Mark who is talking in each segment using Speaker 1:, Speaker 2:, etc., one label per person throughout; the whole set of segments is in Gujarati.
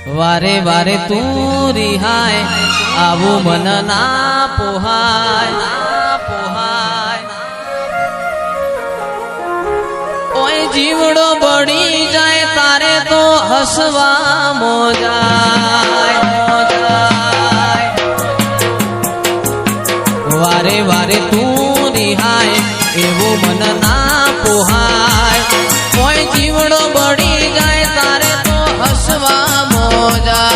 Speaker 1: વારે વારે તું રિહાય આવું મન ના પોહાય ઓય જીવડો બળી જાય તારે તો હસવા મોજાય વારે વારે તું રિહાય એવું મન ના પોહાય ઓય જીવડો બળી જાય તારે તો હસવા મોજાય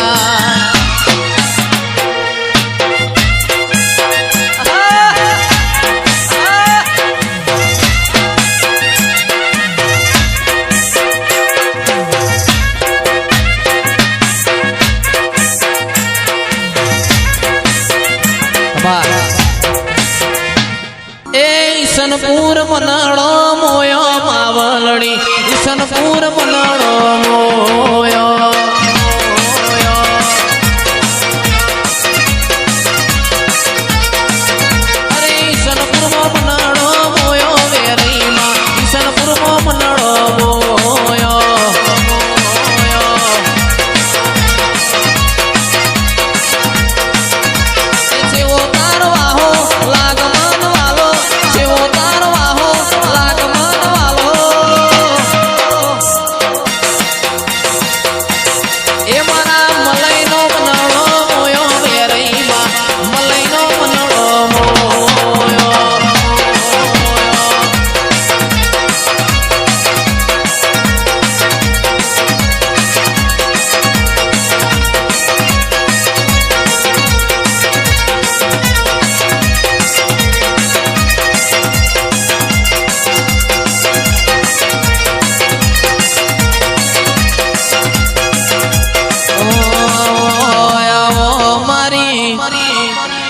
Speaker 1: ઈશનપુર મનાળો મોયો માવલડી ઈશનપુર મનાળો મોયો અરે ઈશનપુરમાં મનાળો મોયો વેરીમાં ઈશનપુરમાં મનાળો મોયો જેવો તારવાહો લાગમન વાલો જેવો તારવાહો લાગમન વાલો એ મારા મલઈનો મનડો મોયો વેરઈમાં મલઈનો મનડો મોયો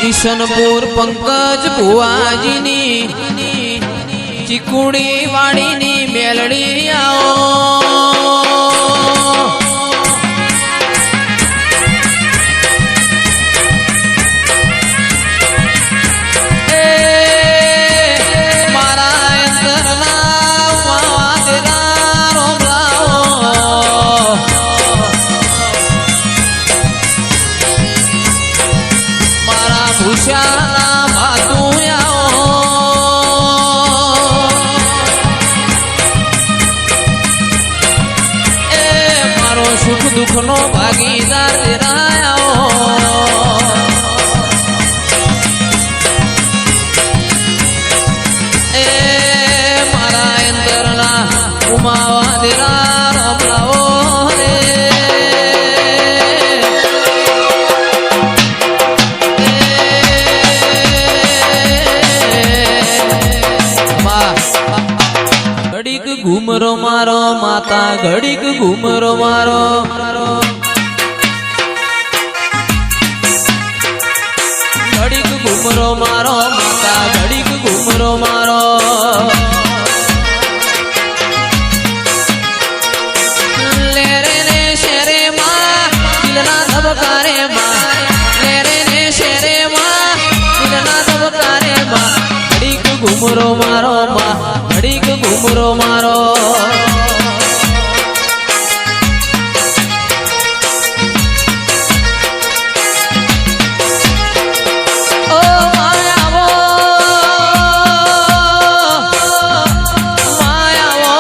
Speaker 1: ઈશનપુર પંકજ ભુવાજીની ચીકુડી વાડીની મેલડી આવો મારા અંતરના વાદરા રોમલાઓ મારા ભૂષાના ભાતુયાઓ એ મારો સુખ દુઃખનો ભાગીદાર દેરાયો એ મારા અંતરના ઉમાવા દેરા રમલાઓ રે ઘડીક ઘૂમરો મારો માતા ઘડીક ઘૂમરો મારો ઘડીક ઘૂમરો મારો માતા ઘડીક ઘૂમરો મારો લેરે ને શેરે માં દિલના ધબકારે માં લેરે ને શેરે માં દિલના ધબકારે માં ઘડીક ઘૂમરો મારો માં ઘડીક ઘૂમરો મારો ઓ માયાવો માયાવો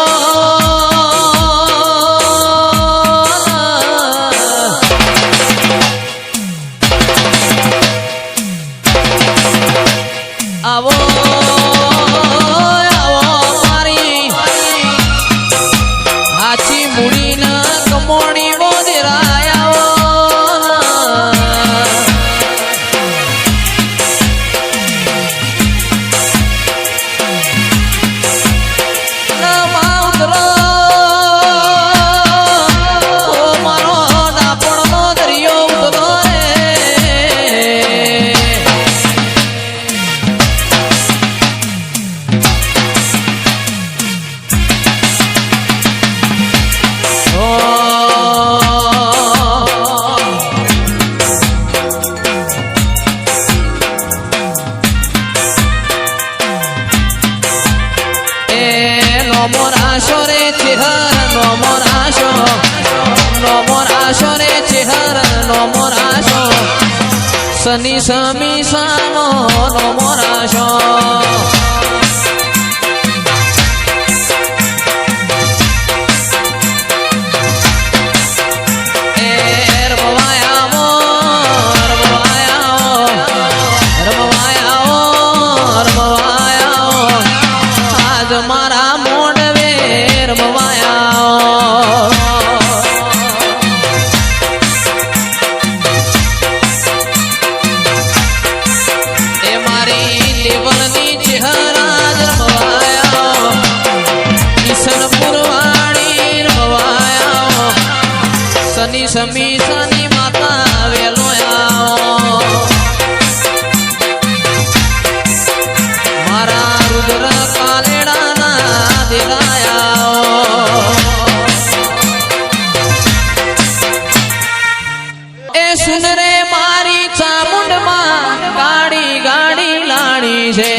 Speaker 1: આવો આવો ચેહર નો મોરાશો સની સમી સાનો નો મોરાશો સમી સની માતા વેલો મારા રુદ્ર કાલેડાના દિલાયા એ સુન રે મારી ચામુંડમાં ગાડી ગાડી લાણી છે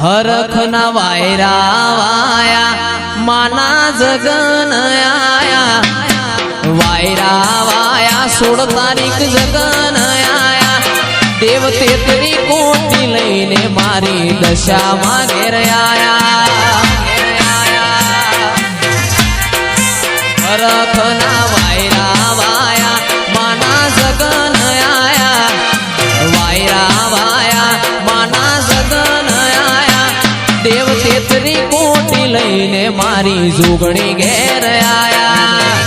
Speaker 1: હરખના વાયરા વાયા માના જગન આયા વાયરા વાયા 16 તારીખ જગન આયા દેવ તેતરી કોટી લઈને મારી દશામાં ઘેર આયા હરખના વાયરા વાયા માના જગન આયા વાયરા વાયા માના જગન દેવ તેતરી કોટી લઈને મારી જોગણી ઘેર આયા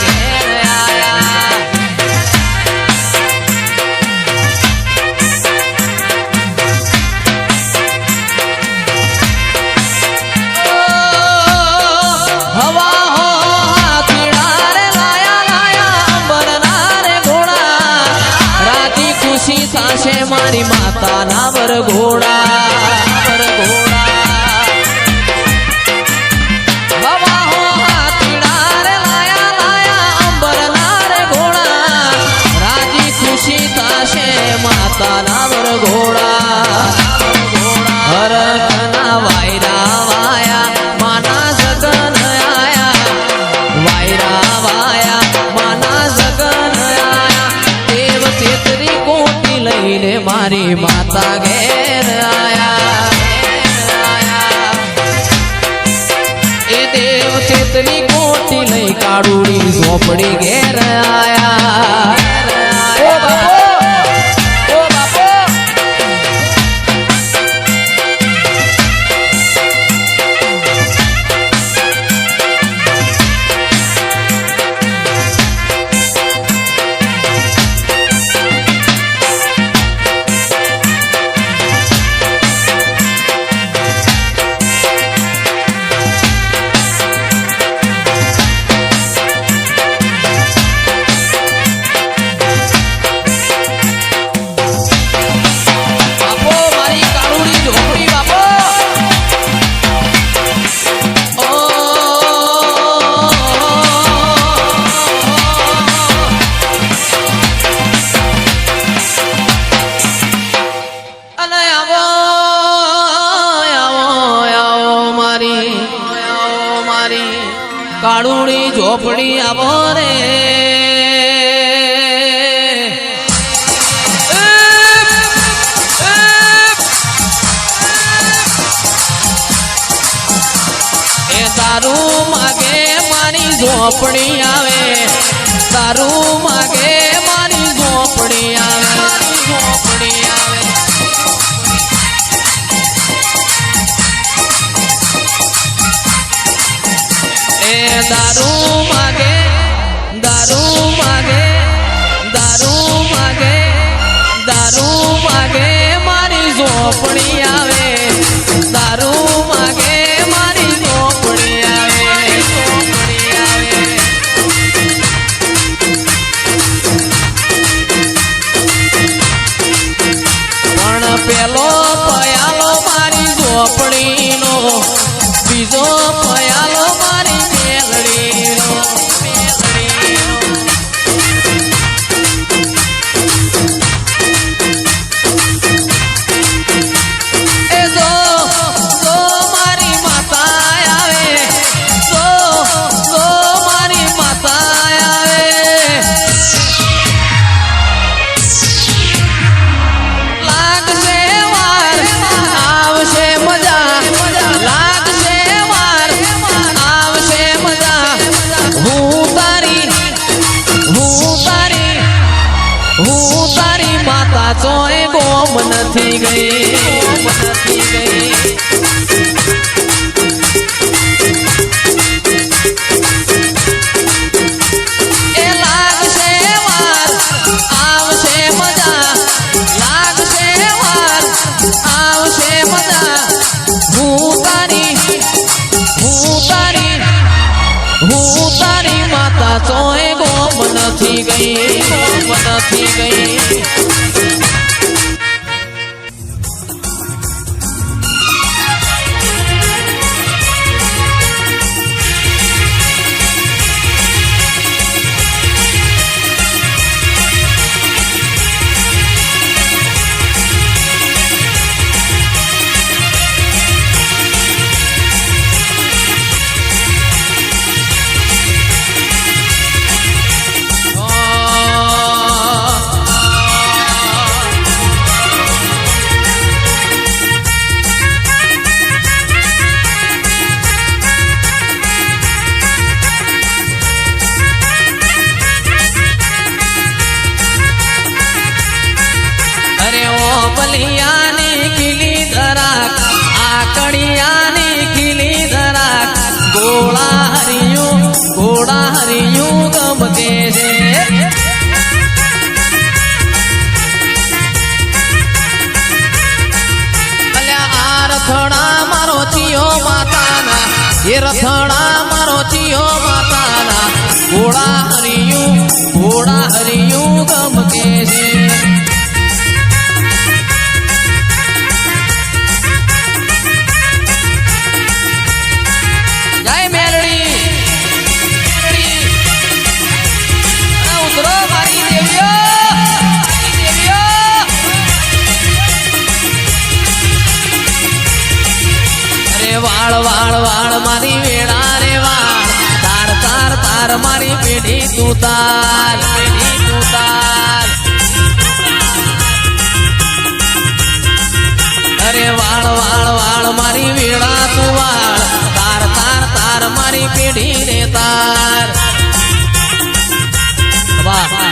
Speaker 1: હવા હો હાથીડા રે લાયા લાયા અંબરના રે ઘોડા રાતી ખુશી થાશે મારી માતાના વરઘોડા માતાના વરઘોડા હરખના વાયરા વાયા માના જગન આયા વાયરા વાયા માના જગન આયા દેવ તેતરી કોટી લઈને મારી માતા ઘેર આયા એ દેવ તેતરી કોટી લઈ કાળુડી ઝોપડી ઘેર આયા ઝોપડી આવો રે એ તારું માગે મારી ઝોપડી આવે તારું માગે મારી ઝોપડી આવે ઝોપડી આવે એ દારૂ માગે દારૂ માગે દારૂ માગે દારૂ માગે મારી ઝોપડી આવે દારૂ માગે મારી ઝોપડી આવે ઝોપડી આવે પણ પેલો પયાલો મારી ઝોપડીનો બીજો પયાલો મારી મેલડીનો એ જો મારી માતા આવે જો મારી માતા આવે લાગશે વાર આવશે મજા લાગશે વાર આવશે મજા હું તારી માતા ચોય ગોમ નથી ગઈ એ લાગશે વાર આવશે મજા લાગશે વાર આવશે મજા હું તારી માતા ચોય ગોમ નથી ગઈ નથી ગઈ બલિયાની કિલી ધરાક આકડિયાની કિલી ધરાક ગોળા હરિયું ગમકે છે અલ્યા આ રથડા મારો ચિયો માતાના એ રથડા મારો ચિયો માતાના ગોળા હરિયું ગમકે છે વાળ મારી વેળા રે વાળ તાર મારી પેઢી તું તાર અરે વાળ મારી વેળા તું વાળ તાર મારી પેઢી રે તાર વાહ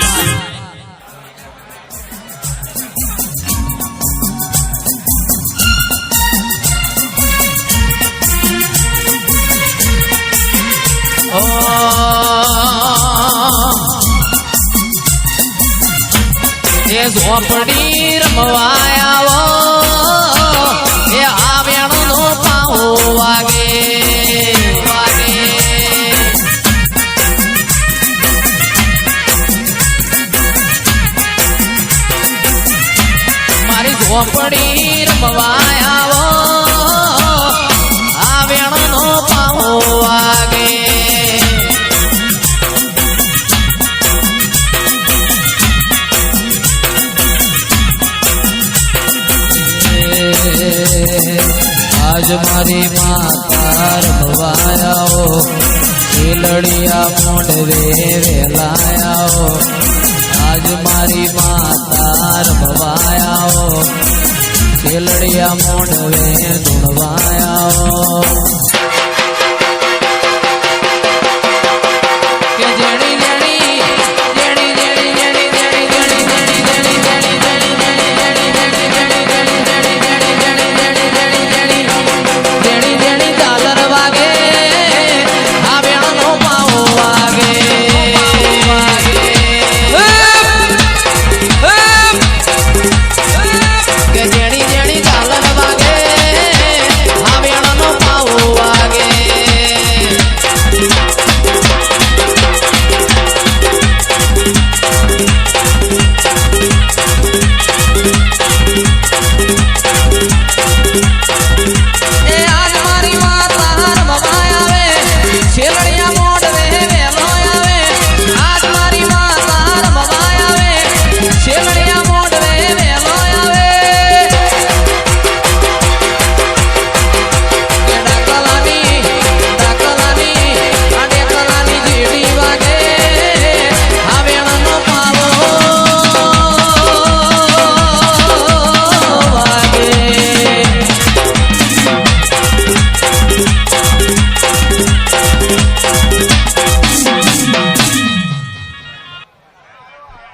Speaker 1: એ ઝોપડી રમવાયાવો એ આવ્યાણો પાહો વાગે મારી ઝોપડી રમવાયાવો આવ્યાણો પાહો વાગે આજ મારી માતા રમવાયાઓ ખેલડિયા મોઢવે વેલાયાઓ આજ મારી માતા રમવાયાઓ ખેલડિયા મોઢવે ધૂણવાયાઓ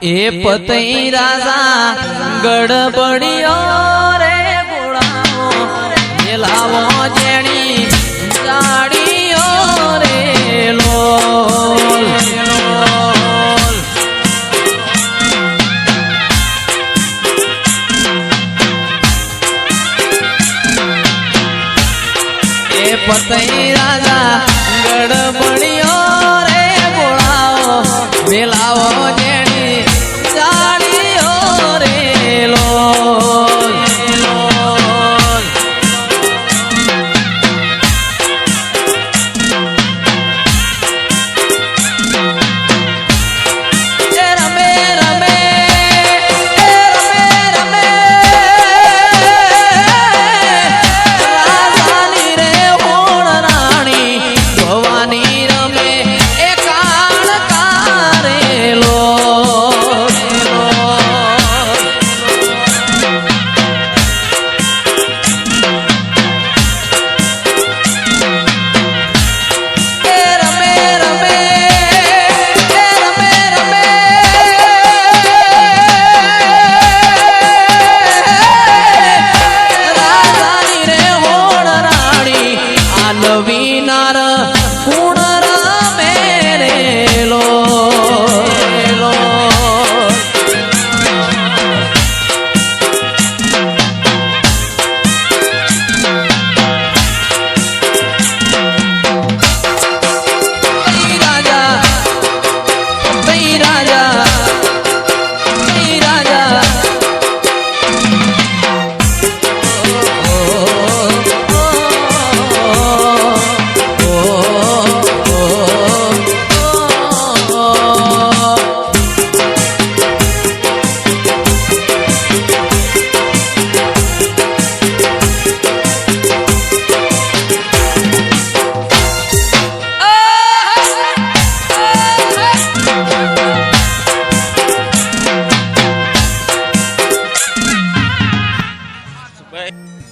Speaker 1: એ પતઈ રાજા ગડબડિયો રે ગોળાઓ લાવો જેણી જાડીઓ રે લોલ એ પતઈ રાજા ગડબડિયો રે ગોળાઓ લાવો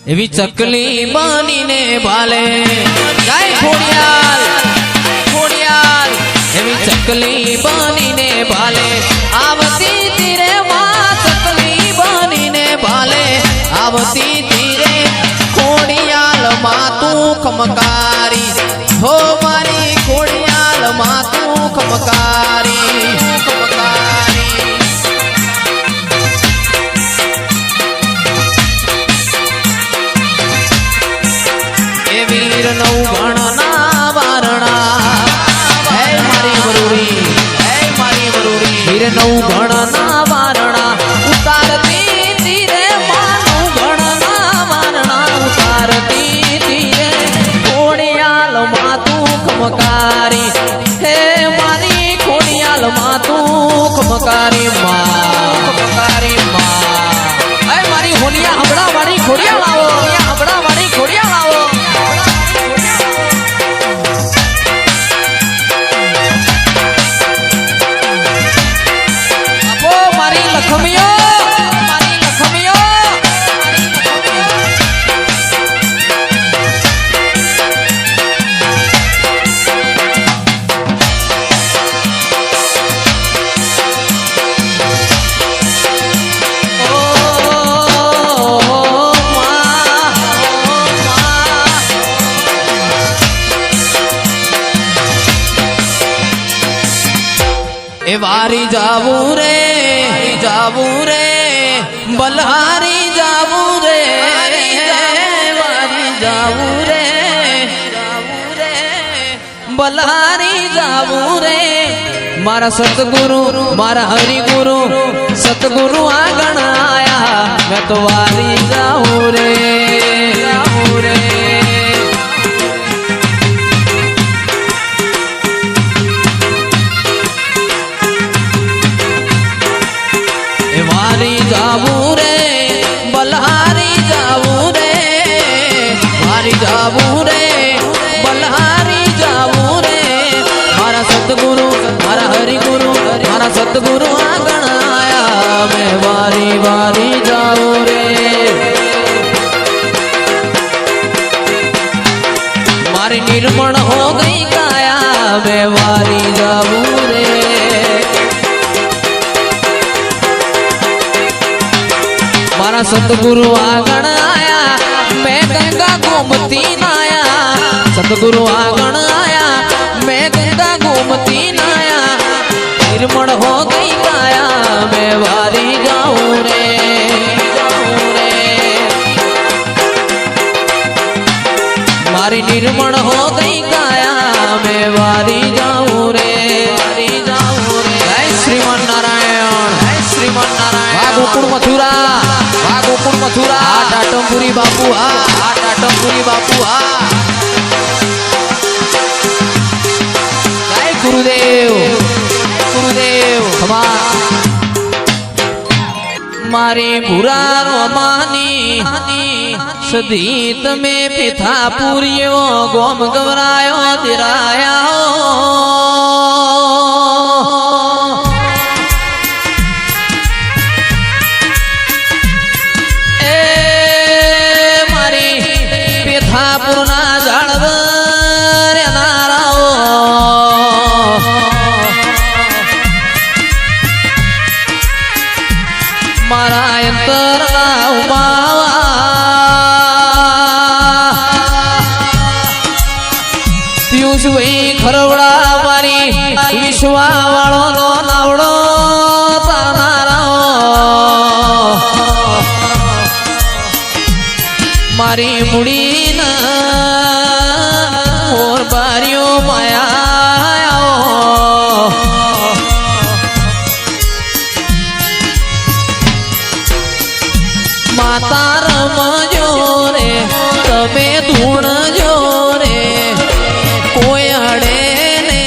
Speaker 1: એવી ચકલી બનીને ભાલે ગાય ખોડિયાલ ખોડિયાલ એવી ચકલી બનીને ભાલે આવતી તીરે માં ચકલી બનીને ભાલે આવતી તીરે ખોડિયાલ માં તું ખમકારી હો મારી ખોડિયાલ માં તું ખમકારી નવગણના વારણા હે મારી બરૂરી વીર નવગણના વારણા ઉતારતી તીરે માનું ગણના વારણા ઉતારતી તીરે ખોડિયાલ માતું ખમકારી હે મારી ખોડિયાલ માતું ખમકારી માં હે મારી હોલિયા હબડા વાળી ખોડિયાલ આવો હબડા વાળી ખોડિયાલ આવો લખમિયો મારી લખમિયો એ વારી જાવું રે બલહારી જાવું રે વારી જાવું રે બલહારી જાવું રે મારા સતગુરુ મારા હરિગુરુ સતગુરુ આગળ આયા મેં તો વારી જાવું રે વારી જાવું રે બલહારી જાવું રે વારી જાવું રે બલહારી જાવું રે મારા સતગુરુ મારા હરિગુરુ મારા સતગુરુ આગળ આયા મેં વારી જાવું રે મારી નિર્મળ હો ગઈ કાયા મેં વારી જાવું રે મારા સતગુરુ આગળ આયા મેં ગંગા ગોમતી નાયા સતગુરુ આગળ આયા મેં ગંગા ગોમતી નાયા નિર્મળ હો ગઈ કાયા મેં વારી જાઉં રે મારી નિર્મળ હો ગઈ કાયા મેં વારી જાઉં રે જય શ્રીમન નારાયણ ગોકુળ મથુરા ટાટમપુરી બાપુ ટાટમપુરી બાપુ જય ગુરુદેવ મારી ભૂરા રોમાની સદી તમે પિથા પૂર્યો ગોમ ગવરાયો દિરાયા પૂર્ણા જાળવર નારાઓ મારા અંતરના ઉમાવા પિયુષભાઈ ખરવડા મારી વિશ્વા વાળો નો નાવડો તાનારાઓ મારી મુડી મોર બારીઓ માયા માતા રમજો રે તમે ધૂણજો રે કોઈ અડે ને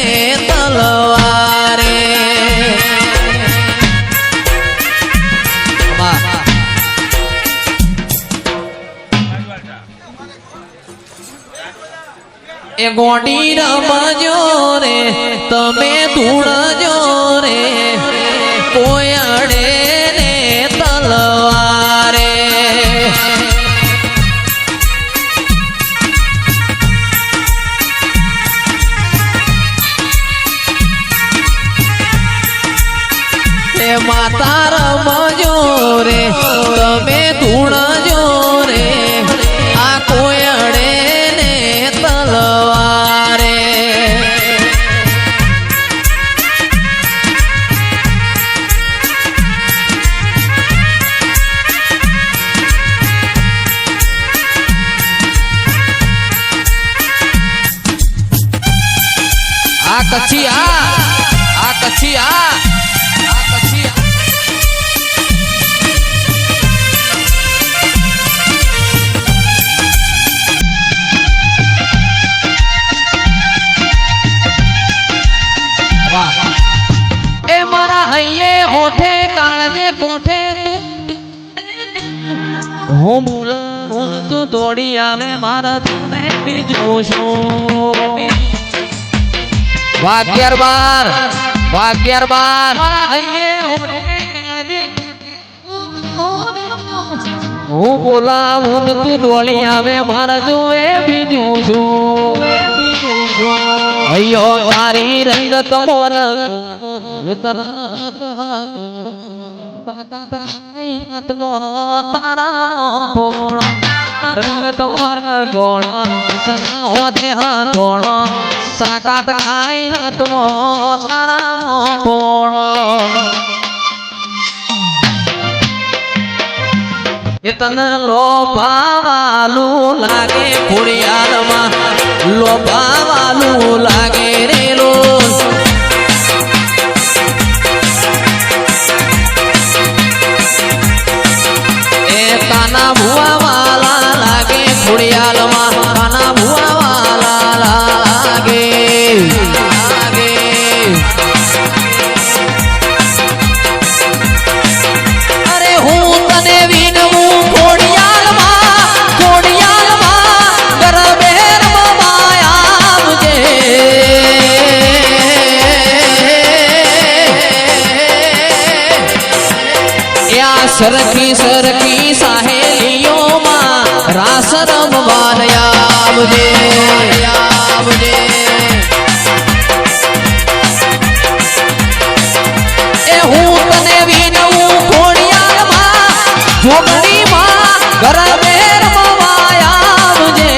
Speaker 1: તલવારે એ ગોડી રમજો રે તમે ધૂણજો રે કોઈ અડે ને તલવારે એ માતા રમજો રે તમે ધૂણજો રે આ કોઈ અડે ને તલવારે આ કચ્છી આ કચ્છી એ મારા હૈયે હોઠે કાળને કોઠે હું બોલ તું દોડી આવે મારા તુને બીજો છું વાગ્યાર બાર મારા હૈયે હોઠે હું બોલાવું ને તું ડોળી આવે મારા જોવે બીજું છું અయ్యో તારી રંગત મોર રંગત મોર ગોળ ગોળ સાકાત ખાઈ નો તારા પોળ એ તને લોભાવાલું લાગે ખોડિયારમાં લોભાવાલું લાગે રે લો એ કાના ભુવાવાલા લાગે ખોડિયારમાં કાના ભુવાવાલા લાગે અરે હું તને વિનવું સરખી સરખી સાહેલીઓમાં રાસ રમવાન આવજે આવજે એ હું તને વિનવું ખોડિયારમાં જોગણીમાં ગરબે રમવા આવજે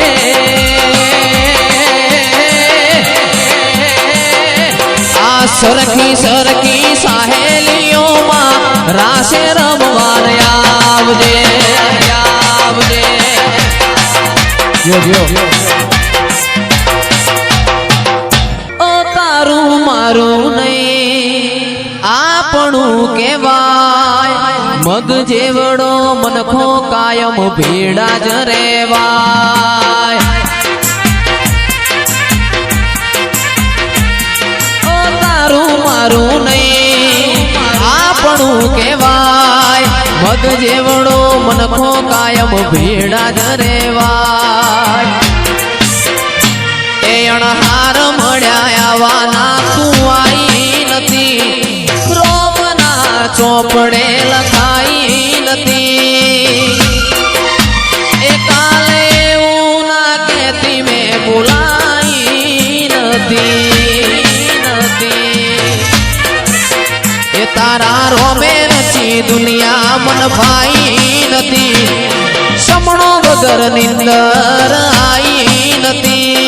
Speaker 1: આ સરખી સરખી સાહેલીઓમાં રાસે રમવાન આવજે આવજે ઓ તારું મારું નહીં આપણું કહેવાય મગ જેવડો મનખો કાયમ ભેડા જ રેવાય ઓ તારું મારું નહીં આપણું કહેવાય મગ જેવડો મનખો કાયમ ભેડા જ રેવાય એ અણહાર મળ્યા આવાના તું આઈ નથી રોમના ચોપડે લખાઈ નથી એ કાલે એવું ના કહેતી મેં બોલાઈ નથી એ તારા રોમે નથી દુનિયા મન ભાઈ નથી સમણો વગર નિંદર આઈ નથી